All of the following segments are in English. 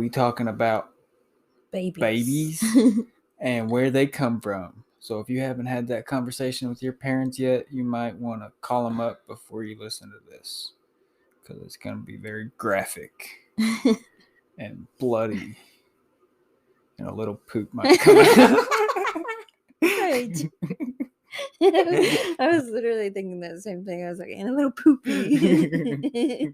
we talking about babies and where they come from. So if you haven't had that conversation with your parents yet, you might want to call them up before you listen to this, because it's going to be very graphic and bloody, and a little poop might come out. Right. I was literally thinking that same thing. I was like, and a little poopy.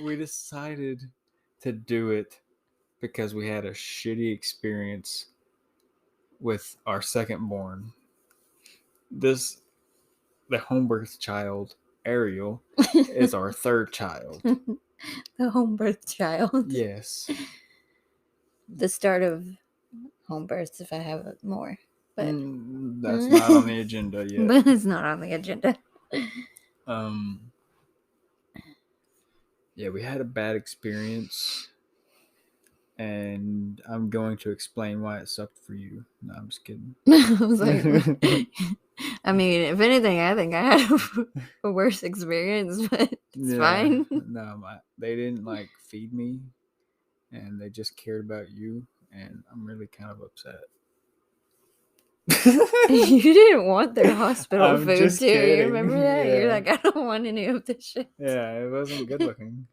We decided to do it because we had a shitty experience with our second born. The home birth child, Ariel, is our third child. The home birth child. Yes. The start of home births, if I have more. But that's not on the agenda yet. But it's not on the agenda. Yeah, we had a bad experience, and I'm going to explain why it sucked for you. No, I'm just kidding. I was like, I mean, if anything, I think I had a worse experience, but it's fine. No, they didn't like feed me, and they just cared about you, and I'm really kind of upset. You didn't want their hospital food too. Kidding. You remember that? Yeah. You're like, I don't want any of this shit. Yeah, it wasn't good looking.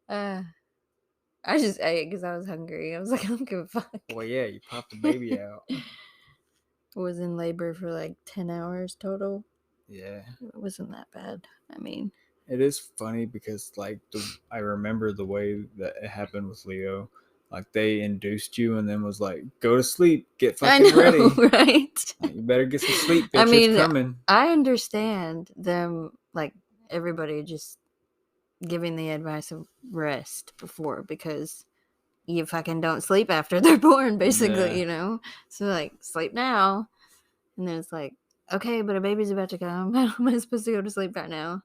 I just ate because I was hungry. I was like, I don't give a fuck. Well, yeah, you popped the baby out. I was in labor for like 10 hours total. Yeah. It wasn't that bad. I mean, it is funny because like I remember the way that it happened with Leo. Like they induced you and then was like, go to sleep, get fucking ready. Right? Like, you better get some sleep, bitch. I mean, it's coming. I understand them, like everybody just giving the advice of rest before, because you fucking don't sleep after they're born, basically, you know? So like, sleep now. And then it's like, okay, but a baby's about to come. How am I supposed to go to sleep right now?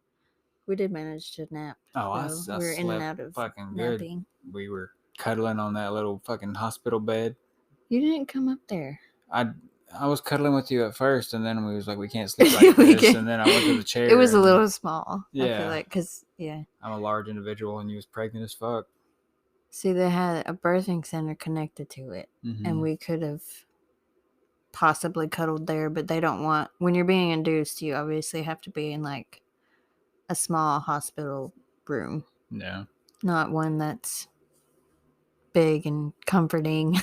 We did manage to nap. Oh, I we were in and out of fucking napping. Good. We were cuddling on that little fucking hospital bed. You didn't come up there. I was cuddling with you at first, and then we was like, we can't sleep like this. And then I went to the chair. It was a little small. Yeah. I feel like, because, yeah. I'm a large individual, and you was pregnant as fuck. See, they had a birthing center connected to it, and we could have possibly cuddled there, but they don't want, when you're being induced, you obviously have to be in like a small hospital room. Yeah. Not one that's big and comforting.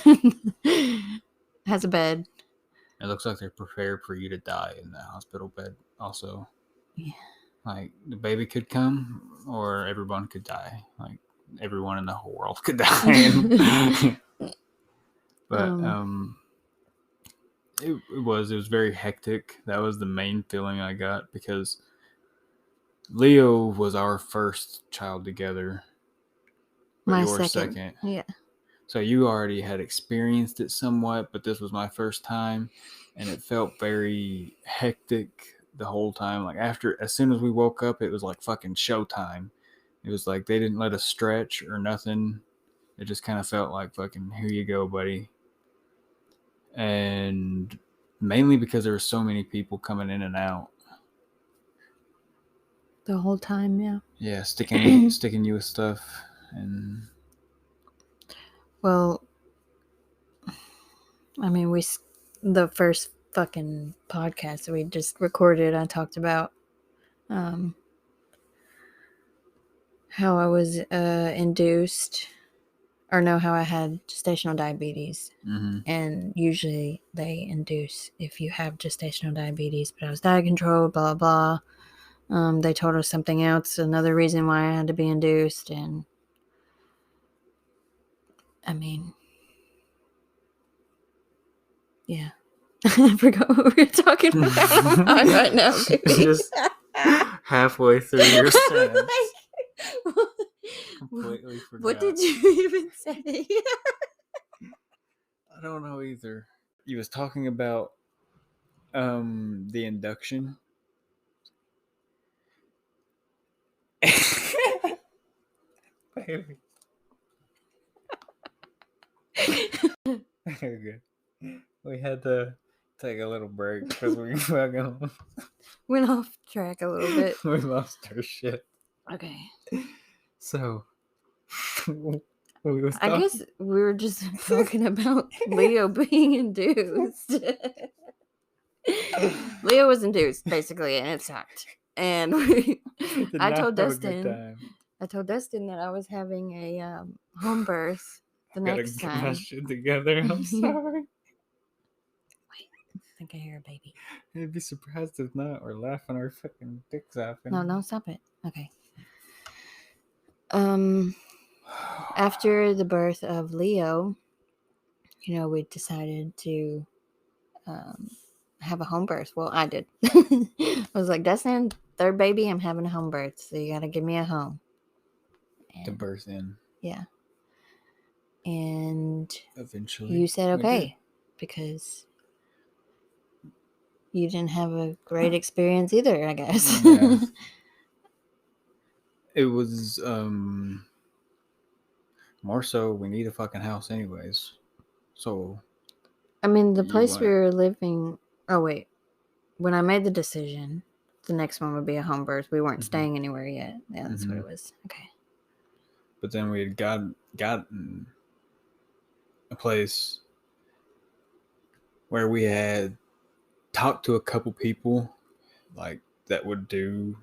Has a bed. It looks like they're prepared for you to die in that hospital bed also. Yeah. Like the baby could come or everyone could die. Like everyone in the whole world could die. But it was very hectic. That was the main feeling I got because Leo was our first child together. My second. Yeah. So you already had experienced it somewhat, but this was my first time, and it felt very hectic the whole time. Like as soon as we woke up, it was like fucking showtime. It was like they didn't let us stretch or nothing. It just kind of felt like fucking, here you go, buddy. And mainly because there were so many people coming in and out. The whole time, yeah. Yeah, sticking you with stuff. And well, I mean, the first fucking podcast that we just recorded, I talked about how I was induced, or no, how I had gestational diabetes. And usually they induce if you have gestational diabetes, but I was diet controlled, blah, blah, blah. They told us something else, another reason why I had to be induced, and I mean, yeah. I forgot what we were talking about right now. Just halfway through your sentence. Completely forgot. What did you even say? I don't know either. You was talking about the induction. Baby. Okay. We had to take a little break because we fucking went off track a little bit. We lost our shit. Okay. So, I guess we were just talking about Leo being induced. Leo was induced, basically, and it sucked. And I told Dustin that I was having a home birth the next Gotta get time. my shit together. I'm sorry. I think I hear a baby. I'd be surprised if not. We're laughing our fucking dicks off. No, don't stop it. Okay. After the birth of Leo, we decided to have a home birth. Well, I did. I was like, Dustin, third baby, I'm having a home birth, so you gotta give me a home. To birth in. Yeah. And eventually you said okay, because you didn't have a great experience either, I guess. Yeah. It was more so we need a fucking house anyways. So I mean, the place we were living. Oh wait, when I made the decision, the next one would be a home birth. We weren't staying anywhere yet. Yeah, that's what it was. Okay. But then we had gotten a place where we had talked to a couple people like that would do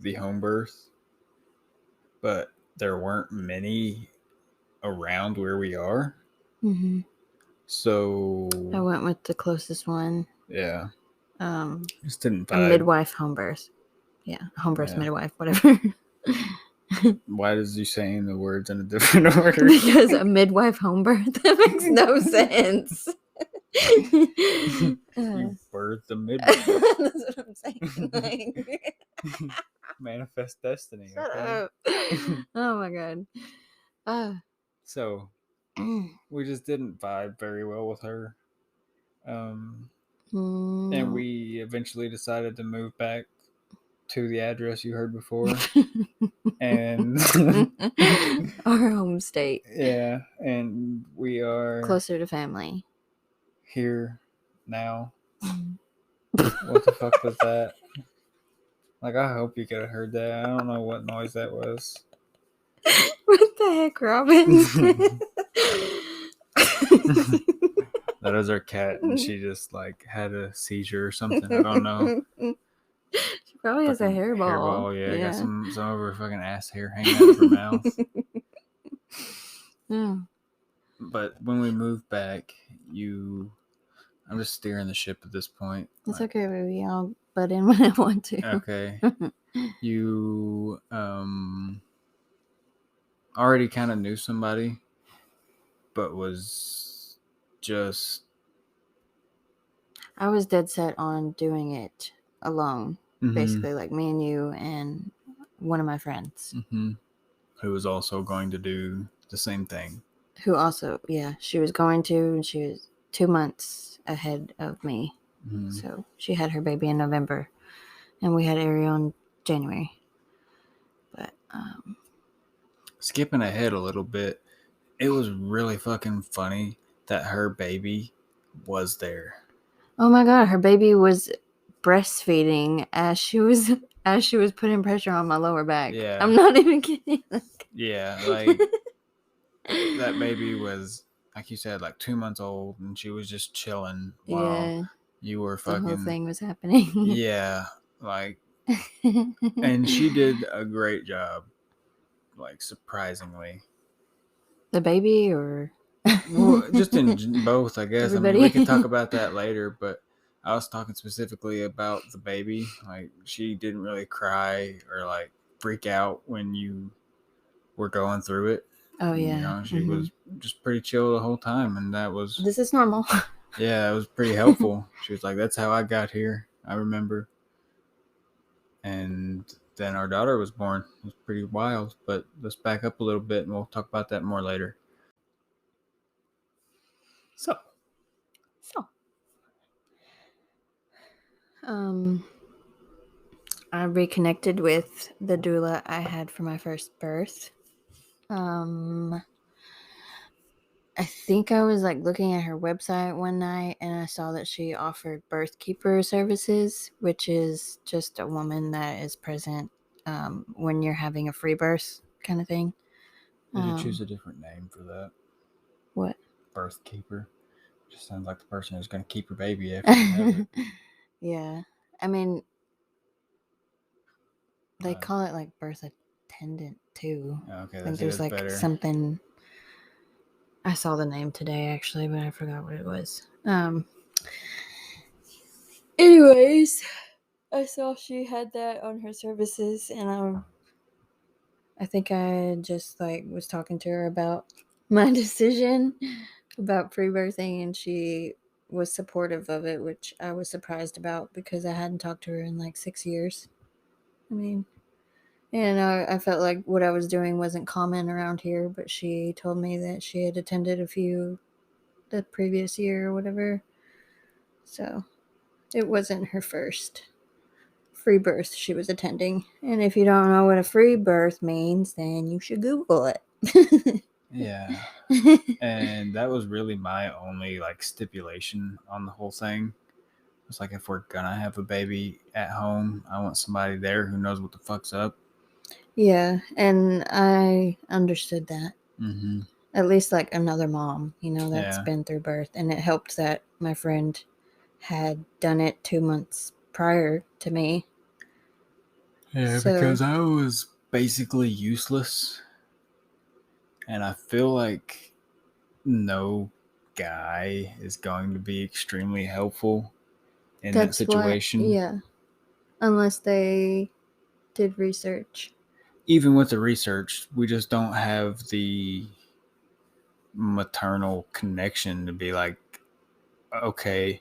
the home birth, but there weren't many around where we are. Mm-hmm. So I went with the closest one. Yeah. Just didn't vibe. A midwife home birth. Yeah, home birth, midwife, whatever. Why is you saying the words in a different order? Because a midwife home birth, that makes no sense. You birthed a midwife. That's what I'm saying. Like... Manifest destiny. Shut up. Oh my god. So we just didn't vibe very well with her. And we eventually decided to move back to the address you heard before. And our home state. Yeah, and we are closer to family. Here now. What the fuck was that? Like, I hope you could have heard that. I don't know what noise that was. What the heck, Robin? That is our cat, and she just had a seizure or something. I don't know. She probably has a hairball. Yeah, got some of her fucking ass hair hanging out of her mouth. Yeah. But when we moved back, I'm just steering the ship at this point. It's okay, baby. I'll butt in when I want to. Okay. You already kind of knew somebody, but was just... I was dead set on doing it alone. Basically, like me and you and one of my friends. Who was also going to do the same thing. Who also, she was going to, and she was 2 months ahead of me. So she had her baby in November, and we had Ariel in January. But skipping ahead a little bit, it was really fucking funny that her baby was there. Oh my god, her baby was breastfeeding as she was putting pressure on my lower back. Yeah. I'm not even kidding. Yeah, like that baby was, like you said, 2 months old, and she was just chilling while you were fucking... The whole thing was happening. Yeah, and she did a great job, surprisingly. The baby, or... Well, just in both, I guess. Everybody. I mean, we can talk about that later, but I was talking specifically about the baby. She didn't really cry or freak out when you were going through it. Oh yeah. She was just pretty chill the whole time, and that was... This is normal. Yeah, it was pretty helpful. She was like, "That's how I got here. I remember." And then our daughter was born. It was pretty wild, but let's back up a little bit, and we'll talk about that more later. So, I reconnected with the doula I had for my first birth. I think I was looking at her website one night, and I saw that she offered birth keeper services, which is just a woman that is present when you're having a free birth kind of thing. Did you choose a different name for that? What? Birth keeper. Just sounds like the person who's going to keep your baby after you have it. Yeah. I mean, they call it like birth attendant too. Okay, I think there's like better. something. I saw the name today actually, but I forgot what it was. Anyways, I saw she had that on her services, and I think I just like was talking to her about my decision about free birthing, and she was supportive of it, which I was surprised about because I hadn't talked to her in like 6 years. I mean, and I felt like what I was doing wasn't common around here, but she told me that she had attended a few the previous year or whatever. So it wasn't her first free birth she was attending. And if you don't know what a free birth means, then you should Google it. Yeah. And that was really my only like stipulation on the whole thing. It's like, if we're gonna have a baby at home, I want somebody there who knows what the fuck's up. Yeah, and I understood that. Mm-hmm. At least like another mom, that's been through birth. And it helped that my friend had done it 2 months prior to me. Yeah, because I was basically useless. And I feel like no guy is going to be extremely helpful in that situation. Yeah. Unless they did research. Even with the research, we just don't have the maternal connection to be like, okay,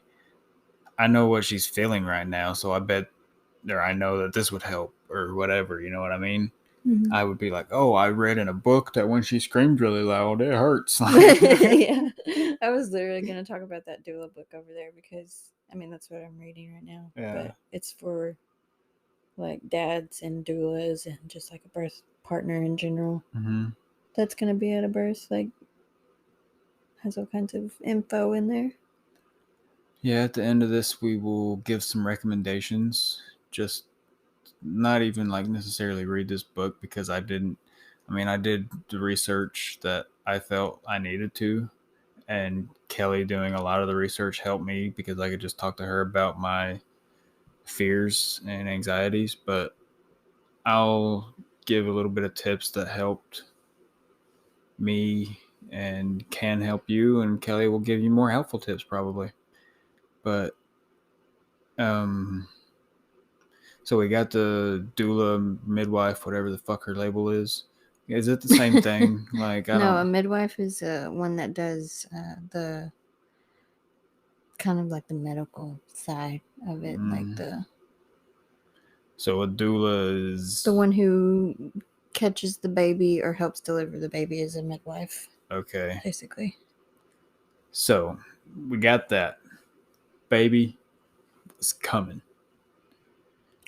I know what she's feeling right now, so I bet, or I know that this would help, or whatever, you know what I mean? Mm-hmm. I would be like, oh, I read in a book that when she screams really loud, it hurts. Yeah. I was literally going to talk about that doula book over there because, I mean, that's what I'm reading right now. Yeah. But it's for, like, dads and doulas and just, like, a birth partner in general. Mm-hmm. That's going to be at a birth, like, has all kinds of info in there. Yeah, at the end of this, we will give some recommendations. Just not even like necessarily read this book because I did the research that I felt I needed to, and Kelly doing a lot of the research helped me because I could just talk to her about my fears and anxieties. But I'll give a little bit of tips that helped me and can help you, and Kelly will give you more helpful tips probably. But so we got the doula, midwife, whatever the fuck her label is. Is it the same thing? Like, No, a midwife is one that does the kind of like the medical side of it, like the. So a doula is the one who catches the baby or helps deliver the baby is a midwife. Okay. Basically. So we got that. Baby is coming.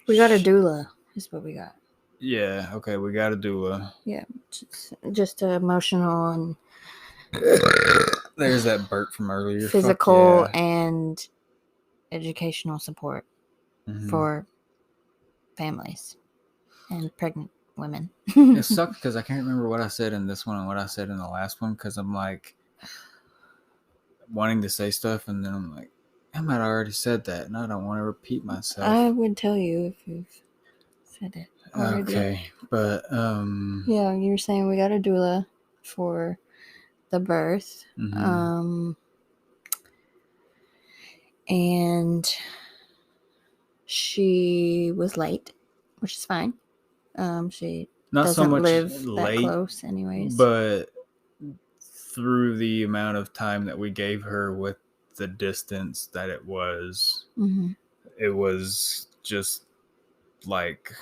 We got a doula, is what we got. Yeah, okay, we got a doula. Yeah, just emotional and there's that Bert from earlier. Physical and educational support for families and pregnant women. It sucked because I can't remember what I said in this one and what I said in the last one because I'm like wanting to say stuff and then I'm like, I might have already said that and I don't want to repeat myself. I would tell you if you've said it already. Okay, but yeah, you were saying we got a doula for the birth. And she was late, which is fine. She not doesn't so much live late, that close anyways. But through the amount of time that we gave her with the distance that it was, it was just like...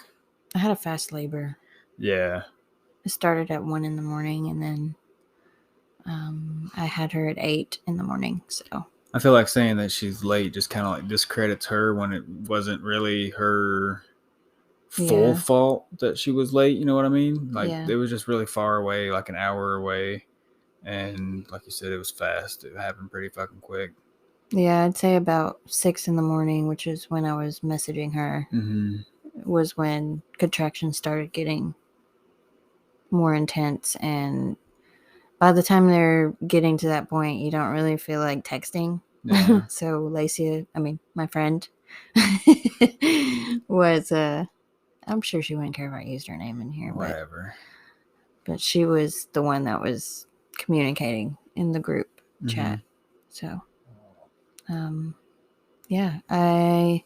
I had a fast labor. Yeah. It started at 1 a.m. and then I had her at 8 a.m. So I feel like saying that she's late just kind of like discredits her when it wasn't really her full fault that she was late. You know what I mean? Like it was just really far away, like an hour away. And like you said, it was fast. It happened pretty fucking quick. Yeah, I'd say about 6 a.m, which is when I was messaging her was when contractions started getting more intense, and by the time they're getting to that point, you don't really feel like texting. Yeah. So Lacey, my friend, was I'm sure she wouldn't care if I used her name in here, Whatever. But she was the one that was communicating in the group chat. So, yeah, I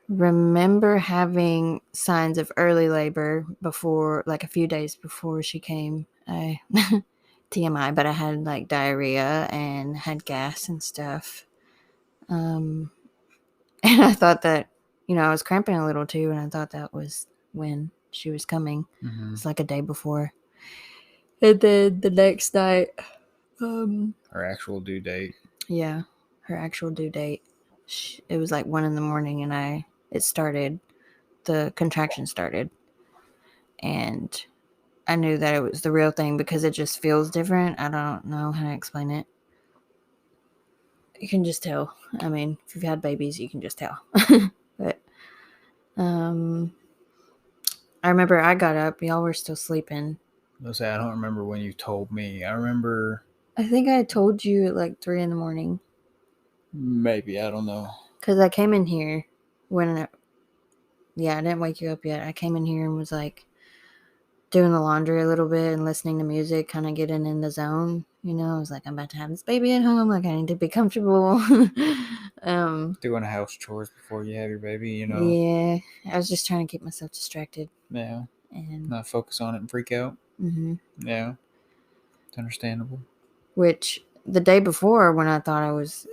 remember having signs of early labor before, like a few days before she came. I TMI, but I had like diarrhea and had gas and stuff. And I thought that, I was cramping a little too, and I thought that was when she was coming. It's like a day before. And then the next night, her actual due date. Yeah, her actual due date. It was like 1 a.m, and the contraction started, and I knew that it was the real thing because it just feels different. I don't know how to explain it. You can just tell. I mean, if you've had babies, you can just tell. But I remember I got up. Y'all were still sleeping. I'll say I don't remember when you told me. I remember. I think I told you at like 3 a.m. Maybe, I don't know. Because I came in here I didn't wake you up yet. I came in here and was like doing the laundry a little bit and listening to music, kind of getting in the zone. I was like, I'm about to have this baby at home. Like, I need to be comfortable. Doing house chores before you have your baby, Yeah, I was just trying to keep myself distracted. Yeah. And not focus on it and freak out. Yeah. It's understandable. Which the day before, when I thought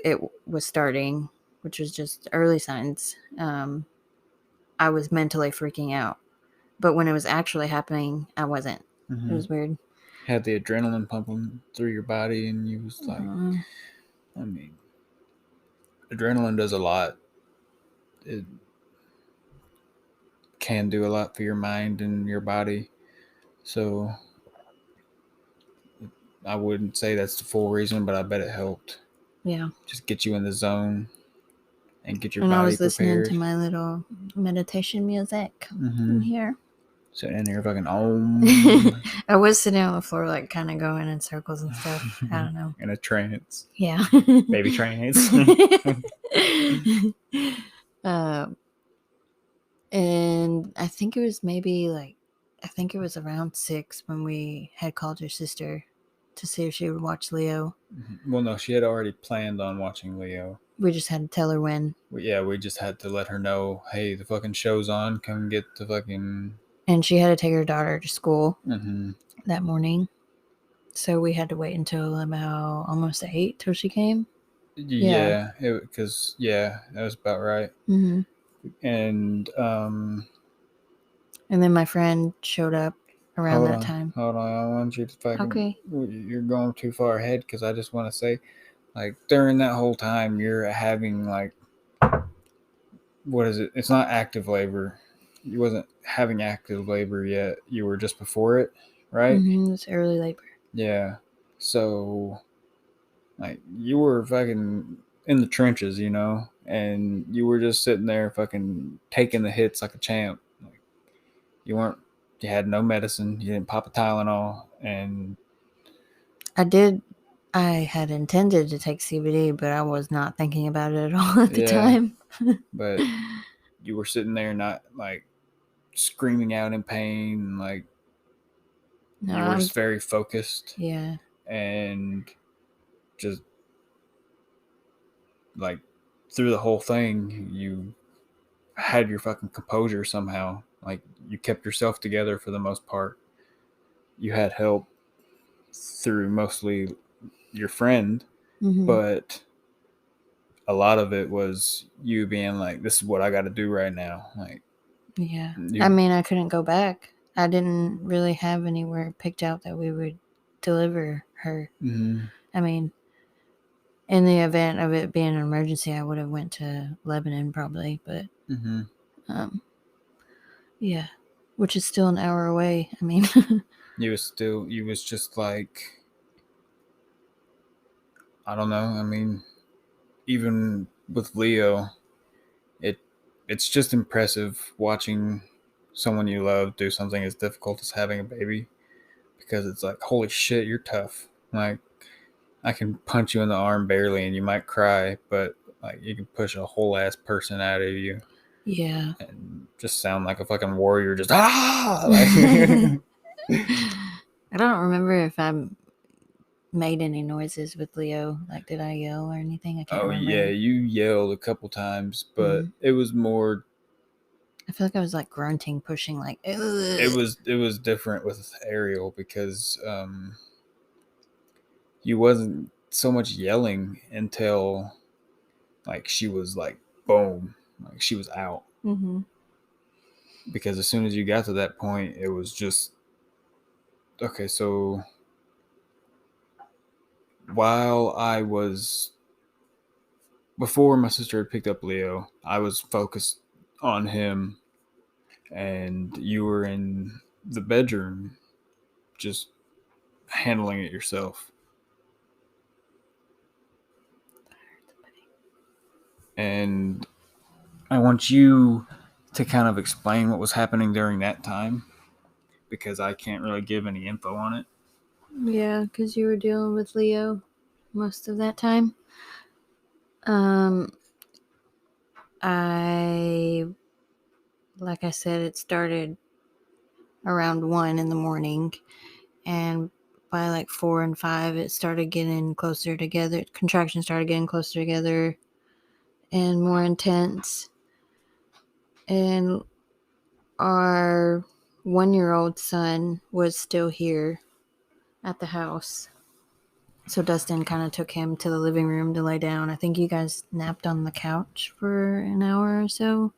it was starting, which was just early signs, I was mentally freaking out. But when it was actually happening, I wasn't. It was weird. Had the adrenaline pumping through your body, and you was like, I mean, adrenaline does a lot. It can do a lot for your mind and your body. So I wouldn't say that's the full reason, but I bet it helped. Yeah. Just get you in the zone and get your body prepared. And I was listening to my little meditation music in here. Sitting in here fucking om. I was sitting on the floor, like, kind of going in circles and stuff. I don't know. In a trance. Yeah. Baby trance. And I think it was around 6 when we had called your sister to see if she would watch Leo. Well, no, she had already planned on watching Leo. We just had to tell her when. Yeah, we just had to let her know, hey, the fucking show's on. Come get the fucking... And she had to take her daughter to school that morning. So we had to wait until about almost 8 till she came. Yeah, because that was about right. And then my friend showed up around that time. Hold on, I want you to fucking... Okay. You're going too far ahead, because I just want to say, like, during that whole time, you're having, like, what is it? It's not active labor. You wasn't having active labor yet. You were just before it, right? It's early labor. Yeah. So, like, you were fucking in the trenches, and you were just sitting there fucking taking the hits like a champ. Like, you had no medicine. You didn't pop a Tylenol, and... I had intended to take CBD, but I was not thinking about it at all at the time. But you were sitting there not, like, screaming out in pain, and, like, you were just very focused. Yeah. And just, like, through the whole thing, you had your fucking composure somehow. Like, you kept yourself together for the most part. You had help through mostly your friend, but a lot of it was you being like, this is what I got to do right now. Like, yeah. I couldn't go back. I didn't really have anywhere picked out that we would deliver her. I mean, in the event of it being an emergency, I would have went to Lebanon probably, but yeah, which is still an hour away. I mean, you was just like, I don't know. I mean, even with Leo, it's just impressive watching someone you love do something as difficult as having a baby, because it's like, holy shit, you're tough. Like, I can punch you in the arm barely and you might cry, but like you can push a whole ass person out of you. Yeah. And just sound like a fucking warrior, just ah. I don't remember if I made any noises with Leo. Like, did I yell or anything? I can't remember. Yeah, you yelled a couple times, but it was more. I feel like I was like grunting, pushing, like. Ugh. It was different with Ariel because you wasn't so much yelling until like she was like boom, like she was out. Mm-hmm. Because as soon as you got to that point, it was just okay. So while I was before my sister had picked up Leo, I was focused on him, and you were in the bedroom just handling it yourself. And I want you to kind of explain what was happening during that time, because I can't really give any info on it. Yeah, because you were dealing with Leo most of that time. Like I said, it started around 1 in the morning, and by like 4 and 5, it started getting closer together. Contractions started getting closer together and more intense. And our 1-year-old son was still here at the house. So Dustin kind of took him to the living room to lay down. I think you guys napped on the couch for an hour or so.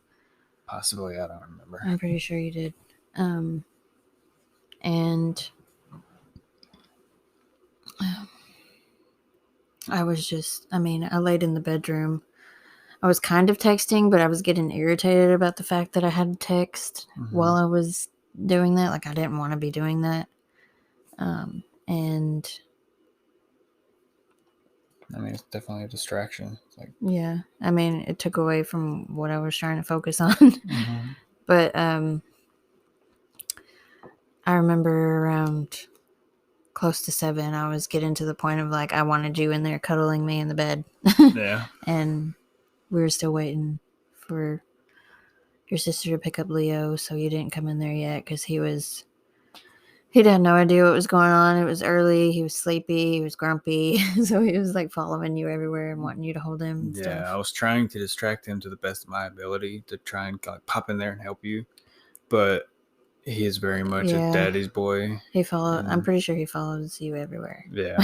Possibly, I don't remember. I'm pretty sure you did. And I laid in the bedroom. I was kind of texting, but I was getting irritated about the fact that I had to text while I was doing that. Like, I didn't want to be doing that. And I mean, it's definitely a distraction. It's like, yeah, I mean, it took away from what I was trying to focus on. But I remember around close to 7, I was getting to the point of like, I wanted you in there cuddling me in the bed. Yeah. And we were still waiting for your sister to pick up Leo, so you didn't come in there yet because he had no idea what was going on. It was early. He was sleepy. He was grumpy. So he was like following you everywhere and wanting you to hold him and stuff. I was trying to distract him to the best of my ability to try and like pop in there and help you, but he is very much a daddy's boy. He followed. I'm pretty sure he follows you everywhere. Yeah.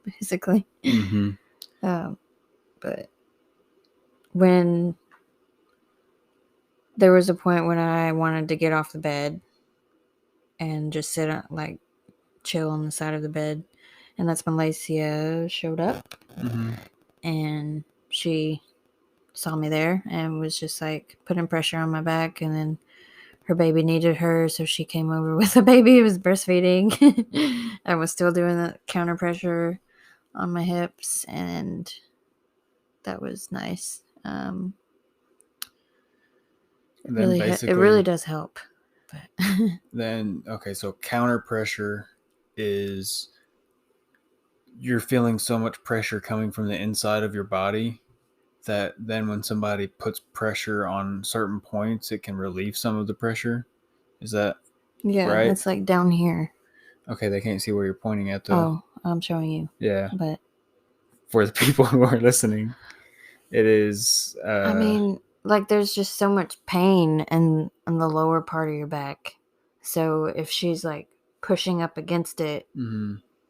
Basically. But when there was a point when I wanted to get off the bed and just sit on, like, chill on the side of the bed, and that's when Lacia showed up, and she saw me there and was just like putting pressure on my back, and then her baby needed her, so she came over with the baby. It was breastfeeding. I was still doing the counter pressure on my hips, and that was nice. It really does help. But then, okay, so counter pressure is you're feeling so much pressure coming from the inside of your body that then when somebody puts pressure on certain points, it can relieve some of the pressure. Is that right? It's like down here. Okay, they can't see where you're pointing at, though. Oh, I'm showing you. Yeah. But for the people who are listening, it is... I mean, like, there's just so much pain in the lower part of your back. So if she's, like, pushing up against it,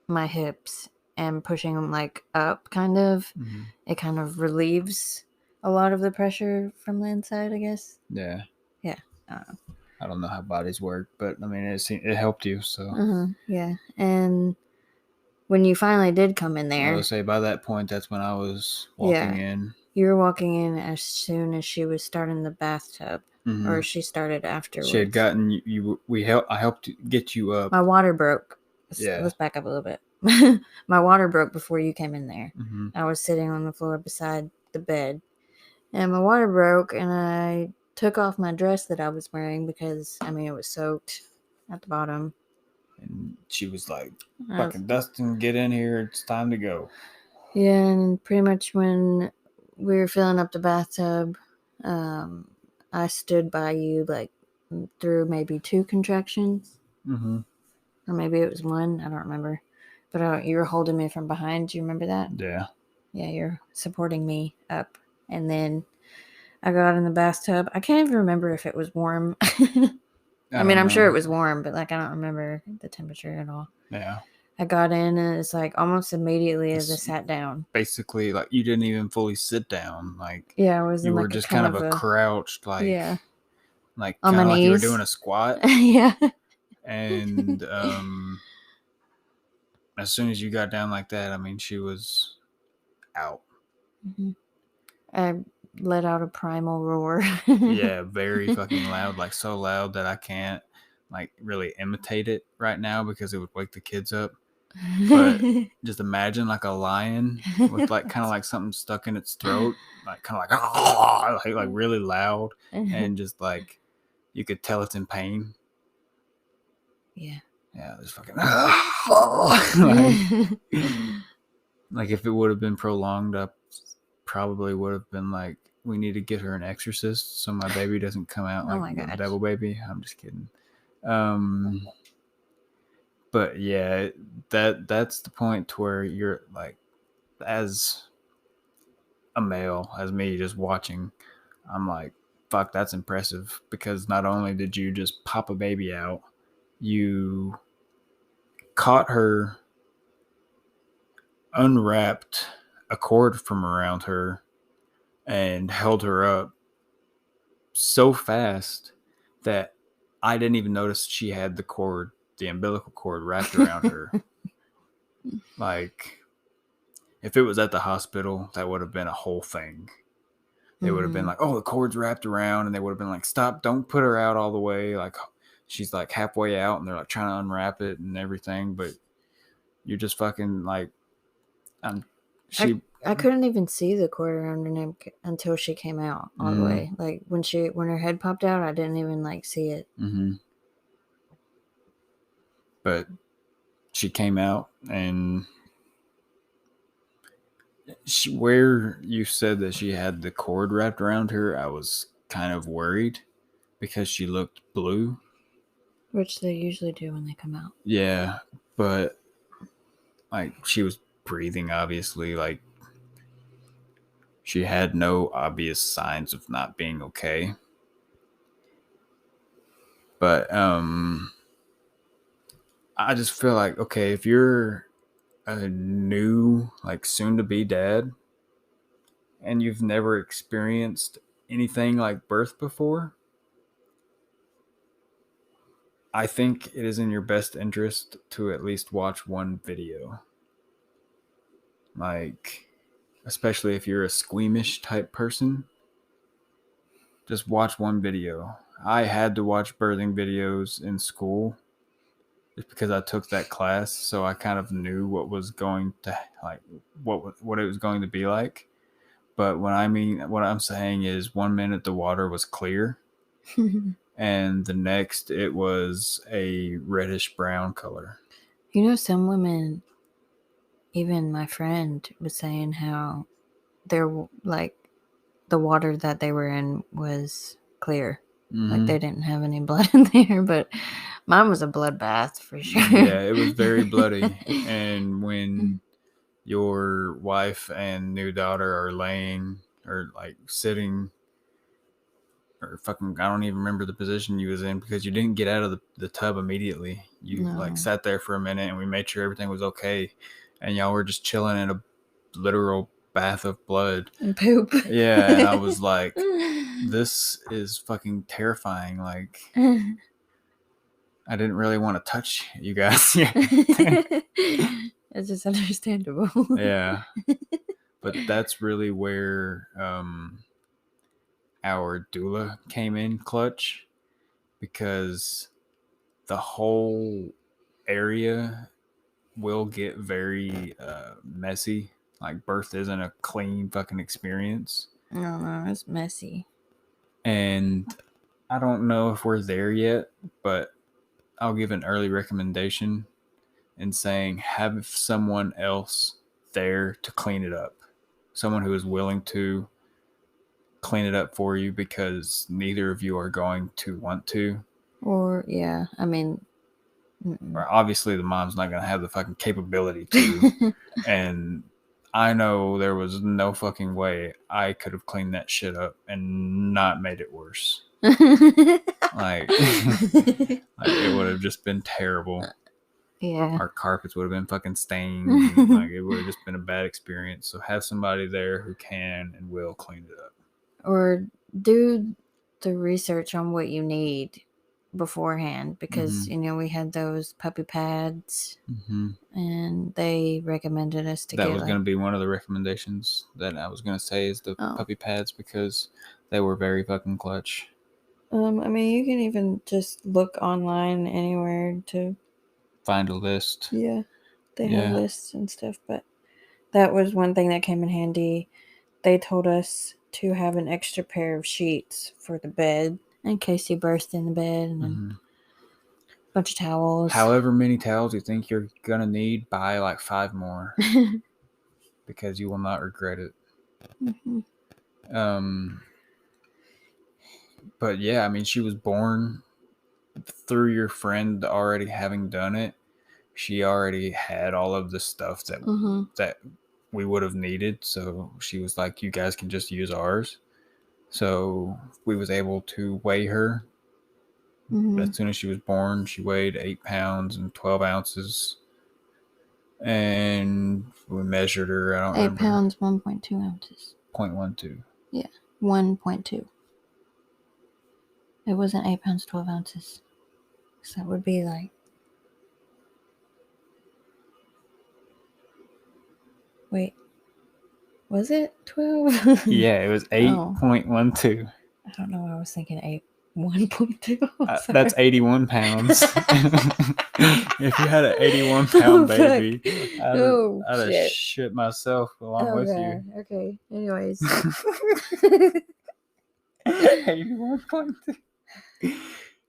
my hips, and pushing them, like, up, kind of, it kind of relieves a lot of the pressure from the inside, I guess. Yeah. Yeah. I don't know how bodies work, but, I mean, it helped you, so... Yeah. And when you finally did come in there... I would say by that point, that's when I was walking in. You were walking in as soon as she was starting the bathtub, or she started afterwards. She had gotten you. I helped get you up. My water broke. Let's back up a little bit. My water broke before you came in there. I was sitting on the floor beside the bed, and my water broke, and I took off my dress that I was wearing because, I mean, it was soaked at the bottom. And she was like, fucking Dustin, get in here. It's time to go. Yeah, and pretty much when we were filling up the bathtub, I stood by you like through maybe 2 contractions. Mm-hmm. Or maybe it was 1. I don't remember. But you were holding me from behind. Do you remember that? Yeah. Yeah, you're supporting me up. And then I got in the bathtub. I can't even remember if it was warm. I mean, I'm sure it was warm, but like I don't remember the temperature at all. Yeah. I got in and it's like almost immediately as I sat down. Basically, like you didn't even fully sit down. Like yeah, I was. You in were like just kind of a crouched, like yeah, like on kind of my like you were knees. doing a squat. yeah. And as soon as you got down like that, I mean, she was out. Mm-hmm. I let out a primal roar. Yeah, very fucking loud, like so loud that I can't like really imitate it right now because it would wake the kids up. But just imagine like a lion with like kind of like something stuck in its throat, like kind of like really loud, and just like you could tell it's in pain. Yeah. Yeah, there's fucking like if it would have been prolonged, I probably would have been like, we need to get her an exorcist so my baby doesn't come out like a devil baby. I'm just kidding. But yeah, that's the point to where you're like, as a male, as me just watching, I'm like, fuck, that's impressive, because not only did you just pop a baby out, you caught her, unwrapped a cord from around her, and held her up so fast that I didn't even notice she had the umbilical cord wrapped around her. Like, if it was at the hospital, that would have been a whole thing. They would have been like, oh, the cord's wrapped around, and they would have been like, stop, don't put her out all the way. Like, she's like halfway out, and they're like trying to unwrap it and everything, but you're just fucking like, I couldn't even see the cord around her neck until she came out all the way. Like when her head popped out, I didn't even like see it. Mm-hmm. But she came out, and where you said that she had the cord wrapped around her, I was kind of worried because she looked blue. Which they usually do when they come out. Yeah, but like she was breathing, obviously. Like she had no obvious signs of not being okay. But I just feel like, okay, if you're a new, like, soon-to-be dad and you've never experienced anything like birth before, I think it is in your best interest to at least watch one video. Like, especially if you're a squeamish type person, just watch one video. I had to watch birthing videos in school just because I took that class, so I kind of knew what was going to, like, what it was going to be like. But what I'm saying is, 1 minute the water was clear, and the next it was a reddish brown color. You know, some women, even my friend was saying how they're like the water that they were in was clear. Mm-hmm. Like they didn't have any blood in there, but mine was a bloodbath for sure. Yeah, it was very bloody. And when your wife and new daughter are laying or like sitting or fucking, I don't even remember the position you was in because you didn't get out of the tub immediately. You like sat there for a minute and we made sure everything was okay. And y'all were just chilling in a literal bath of blood and poop. Yeah, and I was like, this is fucking terrifying. Like, I didn't really want to touch you guys. It's just understandable. Yeah, but that's really where our doula came in clutch, because the whole area will get very messy. Like, birth isn't a clean fucking experience. No, it's messy. And I don't know if we're there yet, but I'll give an early recommendation in saying have someone else there to clean it up. Someone who is willing to clean it up for you, because neither of you are going to want to. Or, yeah, I mean, or obviously the mom's not going to have the fucking capability to. And I know there was no fucking way I could have cleaned that shit up and not made it worse. Like it would have just been terrible. Yeah. Our carpets would have been fucking stained. Like it would have just been a bad experience. So have somebody there who can and will clean it up. Or do the research on what you need beforehand, because you know, we had those puppy pads, and they recommended us to that get was going to be one of the recommendations that I was going to say, is the puppy pads, because they were very fucking clutch. I mean, you can even just look online anywhere to find a list. Yeah, they have lists and stuff, but that was one thing that came in handy. They told us to have an extra pair of sheets for the bed in case you burst in the bed, and a bunch of towels. However many towels you think you're gonna need, buy like 5 more because you will not regret it. But yeah, I mean, she was born through your friend already having done it. She already had all of the stuff that that we would have needed, so she was like, you guys can just use ours. So we was able to weigh her. As soon as she was born, she weighed 8 pounds and 12 ounces. And we measured her. I don't remember. 8 pounds, 1.2 ounces. 0.12. Yeah, 1.2. It wasn't 8 pounds, 12 ounces. So that would be like... Wait. Was it 12? Yeah, it was 8.12. I don't know. I was thinking 1.2. That's 81 pounds. If you had an 81 pound baby, I'd have shit myself along with you. Okay. Anyways. 81.2.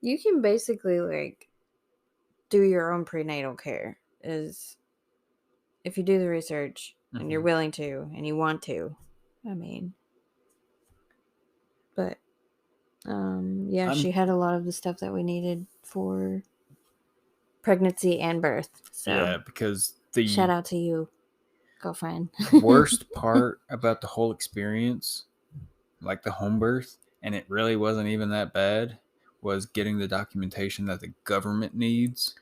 You can basically like do your own prenatal care, is if you do the research and you're willing to and you want to. I mean, but she had a lot of the stuff that we needed for pregnancy and birth. So yeah, because the shout out to you, girlfriend. worst part about the whole experience, like the home birth, and it really wasn't even that bad, was getting the documentation that the government needs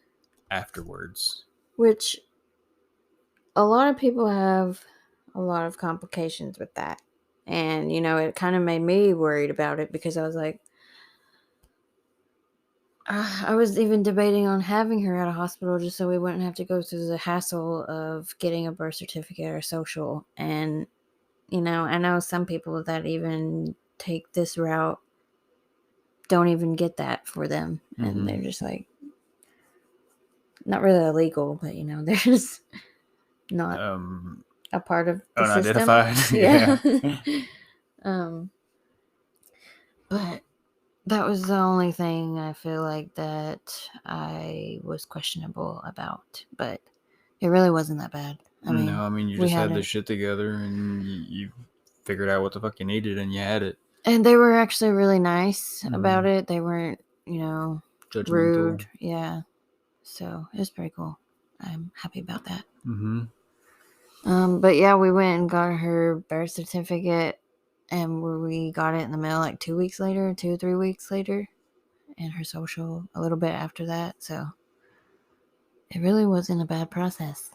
afterwards. Which a lot of people have a lot of complications with that. And, you know, it kind of made me worried about it, because I was like, I was even debating on having her at a hospital just so we wouldn't have to go through the hassle of getting a birth certificate or social. And, you know, I know some people that even take this route don't even get that for them. And they're just like, not really illegal, but, you know, they're just not a part of the unidentified system. Yeah. But that was the only thing I feel like that I was questionable about. But it really wasn't that bad. I mean, you just had the shit together and you figured out what the fuck you needed and you had it. And they were actually really nice about it. They weren't, you know, judgmental. Rude. Yeah. So it was pretty cool. I'm happy about that. But yeah, we went and got her birth certificate, and we got it in the mail like 2 weeks later, 2 or 3 weeks later, and her social a little bit after that. So it really wasn't a bad process.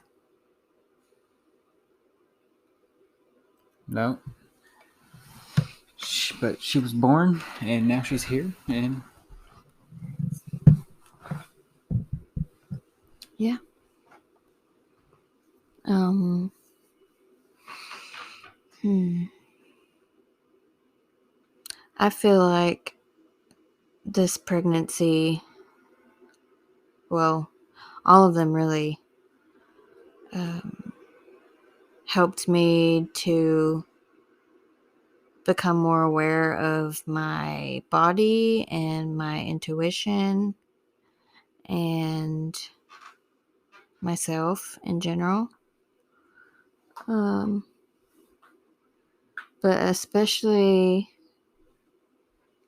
No. But she was born, and now she's here, and yeah. I feel like this pregnancy, well, all of them really helped me to become more aware of my body and my intuition and myself in general. But especially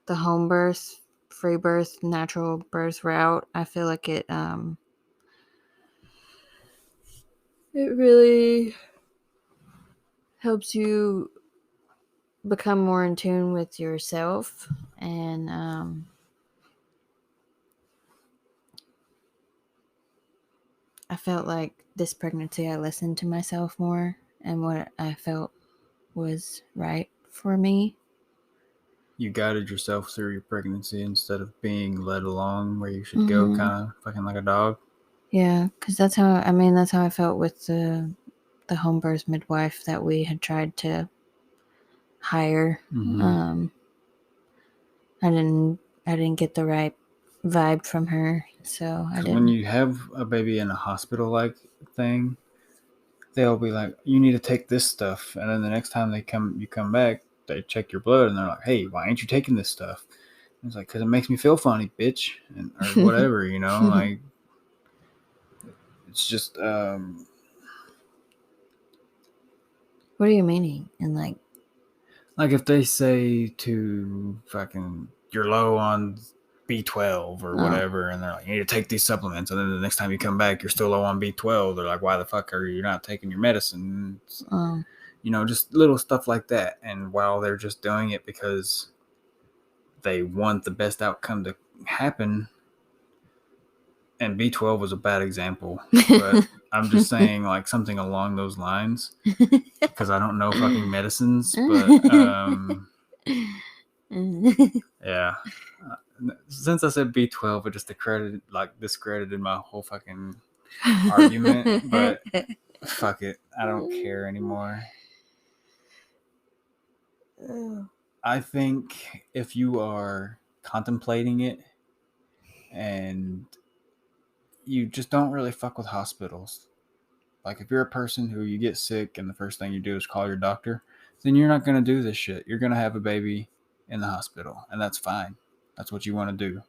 the home birth, free birth, natural birth route, I feel like it really helps you become more in tune with yourself. And I felt like this pregnancy I listened to myself more and what I felt was right for me. You guided yourself through your pregnancy instead of being led along where you should go, kind of fucking like a dog. Yeah, because that's how I felt with the home birth midwife that we had tried to hire. I didn't get the right vibe from her, so I didn't. When you have a baby in a hospital like thing, they'll be like, you need to take this stuff, and then the next time you come back, they check your blood and they're like, hey, why ain't you taking this stuff? And it's like, because it makes me feel funny, bitch, or whatever, you know. Like, it's just what are you meaning? And like if they say to fucking, you're low on B12 or whatever, and they're like, you need to take these supplements, and then the next time you come back, you're still low on B12. They're like, why the fuck are you not taking your medicine? You know, just little stuff like that. And while they're just doing it because they want the best outcome to happen, and B12 was a bad example, but I'm just saying like something along those lines, because I don't know fucking medicines, but yeah. Since I said B12, it just discredited my whole fucking argument, but fuck it, I don't care anymore. I think if you are contemplating it and you just don't really fuck with hospitals, like if you're a person who you get sick and the first thing you do is call your doctor, then you're not going to do this shit. You're going to have a baby in the hospital, and that's fine. That's what you want to do.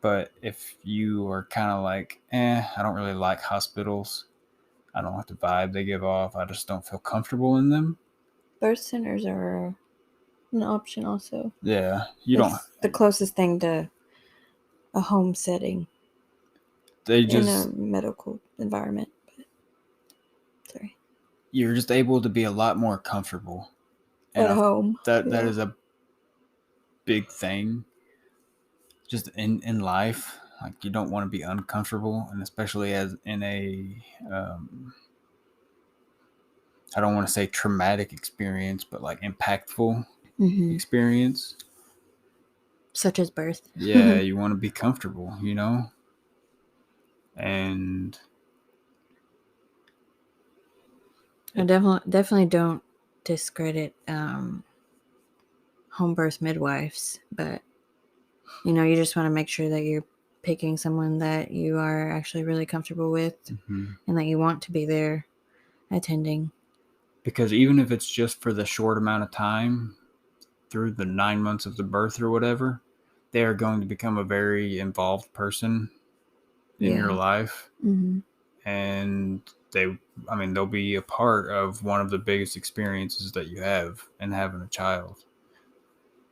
But if you are kind of like, I don't really like hospitals, I don't like the vibe they give off, I just don't feel comfortable in them. Birth centers are an option also. Yeah, the closest thing to a home setting. In a medical environment. Sorry. You're just able to be a lot more comfortable at home. That is a big thing. Just in life, like you don't want to be uncomfortable, and especially as in a I don't want to say traumatic experience, but like impactful experience, such as birth. Yeah, you want to be comfortable, you know, and I definitely don't discredit home birth midwives, but you know, you just want to make sure that you're picking someone that you are actually really comfortable with and that you want to be there attending. Because even if it's just for the short amount of time through the 9 months of the birth or whatever, they are going to become a very involved person in your life. And they'll be a part of one of the biggest experiences that you have in having a child.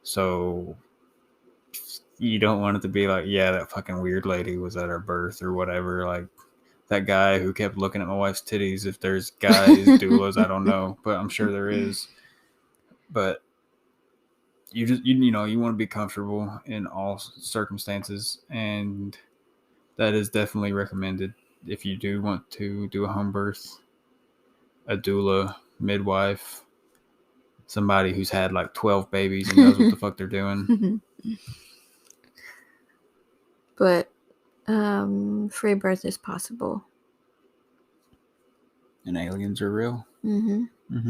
So you don't want it to be like, yeah, that fucking weird lady was at our birth or whatever. Like that guy who kept looking at my wife's titties. If there's guys, doulas, I don't know, but I'm sure there is. But you want to be comfortable in all circumstances, and that is definitely recommended if you do want to do a home birth. A doula, midwife, somebody who's had like 12 babies and knows what the fuck they're doing. But free birth is possible. And aliens are real.